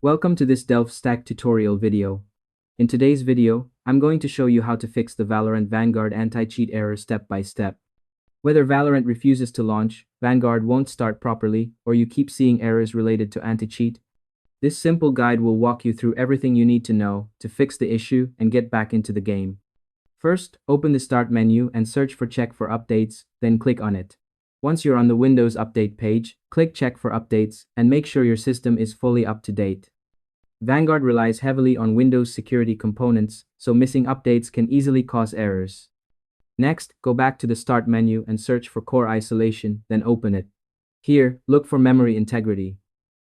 Welcome to this Delft Stack tutorial video. In today's video, I'm going to show you how to fix the VALORANT Vanguard anti-cheat error step by step. Whether VALORANT refuses to launch, Vanguard won't start properly, or you keep seeing errors related to anti-cheat, this simple guide will walk you through everything you need to know to fix the issue and get back into the game. First, open the Start menu and search for Check for Updates, then click on it. Once you're on the Windows Update page, click Check for Updates and make sure your system is fully up to date. Vanguard relies heavily on Windows security components, so missing updates can easily cause errors. Next, go back to the Start menu and search for Core Isolation, then open it. Here, look for Memory Integrity.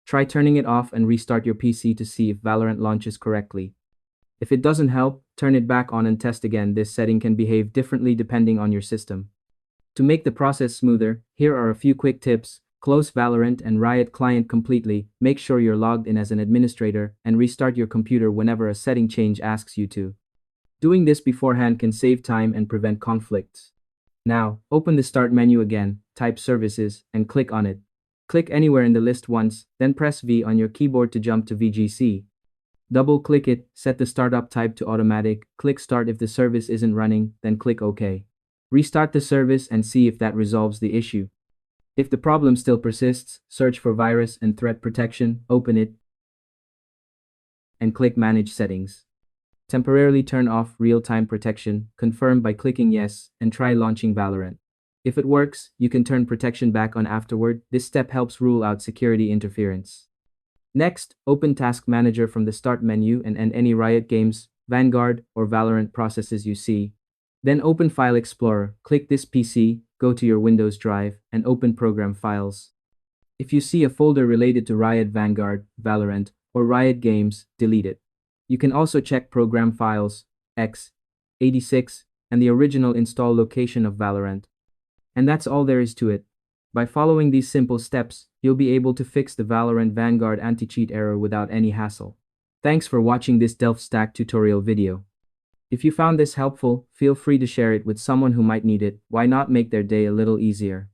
Try turning it off and restart your PC to see if VALORANT launches correctly. If it doesn't help, turn it back on and test again. This setting can behave differently depending on your system. To make the process smoother, here are a few quick tips. Close VALORANT and Riot client completely, make sure you're logged in as an administrator, and restart your computer whenever a setting change asks you to. Doing this beforehand can save time and prevent conflicts. Now, open the Start menu again, type Services, and click on it. Click anywhere in the list once, then press V on your keyboard to jump to VGC. Double-click it, set the startup type to automatic, click Start if the service isn't running, then click OK. Restart the service and see if that resolves the issue. If the problem still persists, search for Virus and Threat Protection, open it, and click Manage Settings. Temporarily turn off real-time protection, confirm by clicking Yes, and try launching VALORANT. If it works, you can turn protection back on afterward. This step helps rule out security interference. Next, open Task Manager from the Start menu and end any Riot Games, Vanguard, or VALORANT processes you see. Then open File Explorer, click this PC, go to your Windows drive, and open Program Files. If you see a folder related to Riot Vanguard, VALORANT, or Riot Games, delete it. You can also check Program Files, x86, and the original install location of VALORANT. And that's all there is to it. By following these simple steps, you'll be able to fix the VALORANT Vanguard anti-cheat error without any hassle. Thanks for watching this Delft Stack tutorial video. If you found this helpful, feel free to share it with someone who might need it. Why not make their day a little easier?